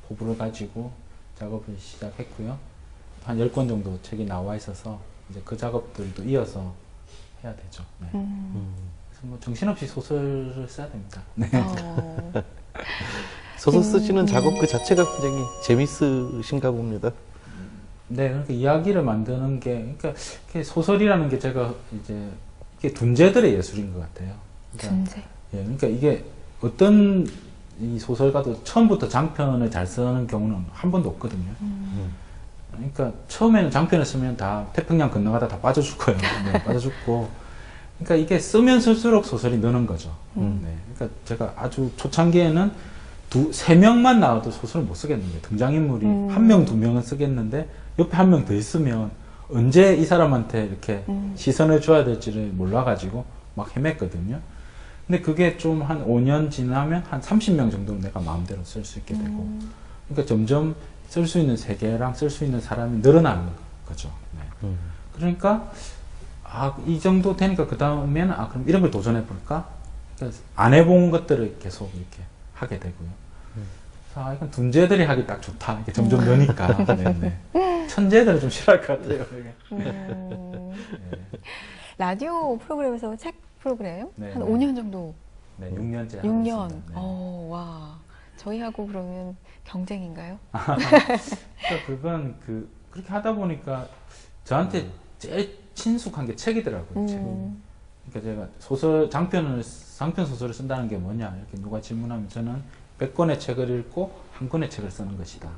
포부를 가지고 작업을 시작했고요. 한 10권 정도 책이 나와 있어서 이제 그 작업들도 이어서 해야 되죠. 네. 그래서 뭐 정신없이 소설을 써야 됩니다. 네. 소설 쓰시는 작업 그 자체가 굉장히 재밌으신가 봅니다. 네, 그러니까 이야기를 만드는 게, 그러니까 이렇게 소설이라는 게 제가 이제 이게 둔재들의 예술인 것 같아요. 그러니까, 둔재. 예, 그러니까 이게 어떤 이 소설가도 처음부터 장편을 잘 쓰는 경우는 한 번도 없거든요. 그러니까 처음에는 장편을 쓰면 다 태평양 건너가다 다 빠져 죽어요. 네, 빠져 죽고. 그러니까 이게 쓰면 쓸수록 소설이 느는 거죠. 네, 그러니까 제가 아주 초창기에는 3명만 나와도 소설을 못 쓰겠는데 등장인물이 1명, 2명은 쓰겠는데 옆에 1명 더 있으면 언제 이 사람한테 이렇게 시선을 줘야 될지를 몰라가지고 막 헤맸거든요. 근데 그게 좀 한 5년 지나면 한 30명 정도는 내가 마음대로 쓸 수 있게 되고 그러니까 점점 쓸 수 있는 세계랑 쓸 수 있는 사람이 늘어나는 거죠. 네. 그러니까 이 정도 되니까 그 다음에는 그럼 이런 걸 도전해 볼까? 그러니까 안 해본 것들을 계속 이렇게 하게 되고요. 그래서 이건 둔재들이 하기 딱 좋다. 이게 점점 느니까. 네네. 천재들은 좀 싫어할 것 같아요. 이게. 네. 라디오 프로그램에서 책 프로그램 네, 한 네. 5년 정도. 네, 6년째. 6년. 네. 와. 저희하고 그러면 경쟁인가요? 그러니까 그건 그렇게 하다 보니까 저한테 제일 친숙한 게 책이더라고요. 책은. 그러니까 제가 장편 소설을 쓴다는 게 뭐냐 이렇게 누가 질문하면 저는 100권의 책을 읽고 1권의 책을 쓰는 것이다.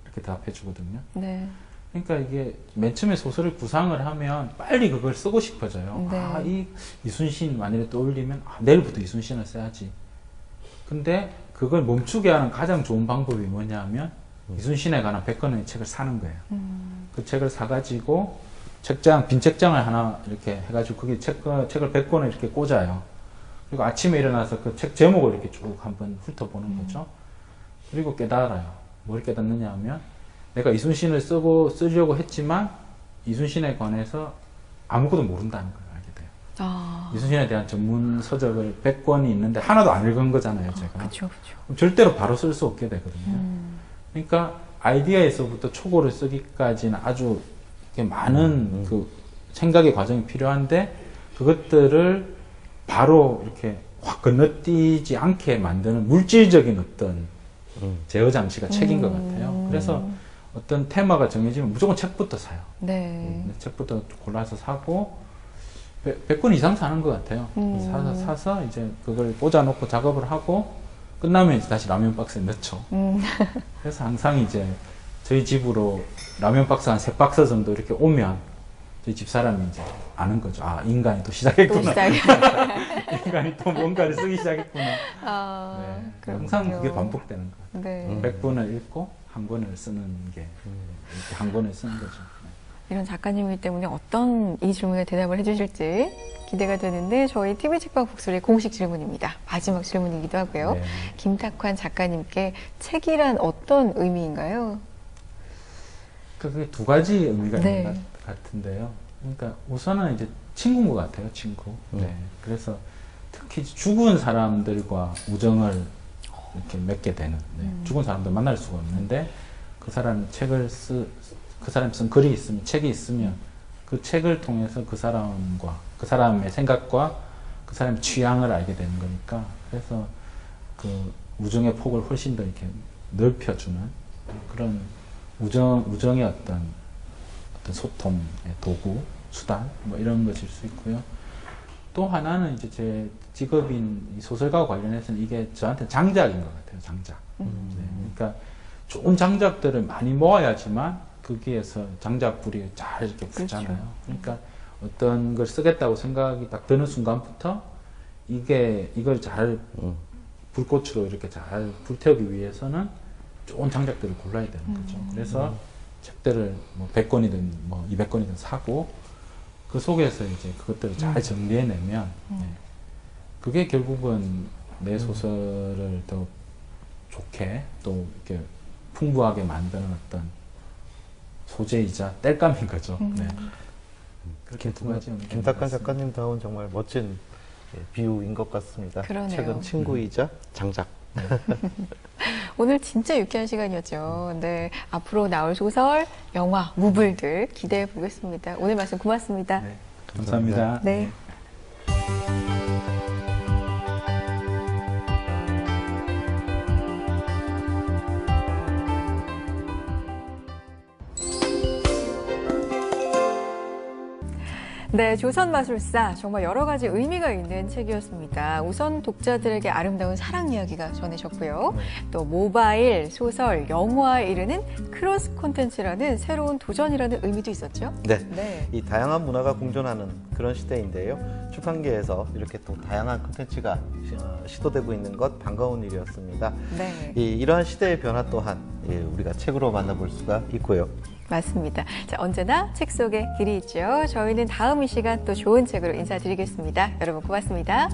이렇게 답해 주거든요. 네. 그러니까 이게 맨 처음에 소설을 구상을 하면 빨리 그걸 쓰고 싶어져요. 네. 이 이순신 만일에 떠올리면 내일부터 이순신을 써야지. 근데 그걸 멈추게 하는 가장 좋은 방법이 뭐냐 하면 이순신에 관한 100권의 책을 사는 거예요. 그 책을 사가지고 빈 책장을 하나 이렇게 해가지고 거기 책을 100권을 이렇게 꽂아요. 그리고 아침에 일어나서 그 책 제목을 이렇게 쭉 한번 훑어보는 거죠. 그리고 깨달아요. 뭘 깨닫느냐 하면 내가 이순신을 쓰려고 했지만 이순신에 관해서 아무것도 모른다는 걸 알게 돼요. 이순신에 대한 전문 서적을 100권이 있는데 하나도 안 읽은 거잖아요, 제가. 그렇죠, 그렇죠. 그럼 절대로 바로 쓸 수 없게 되거든요. 그러니까 아이디어에서부터 초고를 쓰기까지는 아주 많은 그 생각의 과정이 필요한데 그것들을 바로 이렇게 확 건너뛰지 않게 만드는 물질적인 어떤 제어 장치가 책인 것 같아요. 그래서 어떤 테마가 정해지면 무조건 책부터 사요. 네. 책부터 골라서 사고 100권 이상 사는 것 같아요. 사서 이제 그걸 꽂아놓고 작업을 하고 끝나면 이제 다시 라면 박스에 넣죠. 그래서 항상 이제 저희 집으로 라면 박스 한 3박스 정도 이렇게 오면 저희 집 사람이 이제 아는 거죠. 인간이 또 시작했구나. 인간이 또 뭔가를 쓰기 시작했구나. 네. 항상 그게 반복되는 거예요. 네. 100권을 읽고 한 권을 쓰는 게 이렇게 한 권을 쓰는 거죠. 이런 작가님이기 때문에 어떤 이 질문에 대답을 해주실지 기대가 되는데 저희 TV 책방 북소리의 공식 질문입니다. 마지막 질문이기도 하고요. 네. 김탁환 작가님께 책이란 어떤 의미인가요? 그게 두 가지 의미가 네. 있는 것 같은데요. 그러니까 우선은 이제 친구인 것 같아요, 친구. 네. 그래서 특히 죽은 사람들과 우정을 이렇게 맺게 되는. 네. 죽은 사람들 만날 수가 없는데 그 사람 그 사람이 쓴 글이 있으면, 책이 있으면 그 책을 통해서 그 사람과 그 사람의 생각과 그 사람의 취향을 알게 되는 거니까, 그래서 그 우정의 폭을 훨씬 더 이렇게 넓혀주는 그런 우정의 어떤 소통의 도구, 수단, 뭐 이런 것일 수 있고요. 또 하나는 이제 제 직업인 이 소설가와 관련해서는 이게 저한테 장작인 것 같아요, 장작. 네, 그러니까 좋은 장작들을 많이 모아야지만 거기에서 장작불이 잘 이렇게 붙잖아요. 그러니까 어떤 걸 쓰겠다고 생각이 딱 드는 순간부터 이걸 잘 불꽃으로 이렇게 잘 불태우기 위해서는 좋은 장작들을 골라야 되는 거죠. 그래서 책들을 뭐 100권이든 뭐 200권이든 사고 그 속에서 이제 그것들을 잘 정리해내면 네. 그게 결국은 내 소설을 더 좋게 또 이렇게 풍부하게 만드는 어떤 소재이자 땔감인 거죠. 네. 그렇게 두 가지 김탁환 작가님다운 정말 멋진 비유인 것 같습니다. 그러네요. 책은 친구이자 장작. 오늘 진짜 유쾌한 시간이었죠. 네, 앞으로 나올 소설, 영화, 무불들 기대해 보겠습니다. 오늘 말씀 고맙습니다. 네. 감사합니다. 네. 네, 조선마술사 정말 여러 가지 의미가 있는 책이었습니다. 우선 독자들에게 아름다운 사랑 이야기가 전해졌고요. 또 모바일, 소설, 영화에 이르는 크로스 콘텐츠라는 새로운 도전이라는 의미도 있었죠. 네. 네. 이 다양한 문화가 공존하는 그런 시대인데요. 출판계에서 이렇게 또 다양한 콘텐츠가 시도되고 있는 것 반가운 일이었습니다. 네. 이러한 시대의 변화 또한 우리가 책으로 만나볼 수가 있고요. 맞습니다. 자, 언제나 책 속에 길이 있죠. 저희는 다음 이 시간 또 좋은 책으로 인사드리겠습니다. 여러분 고맙습니다.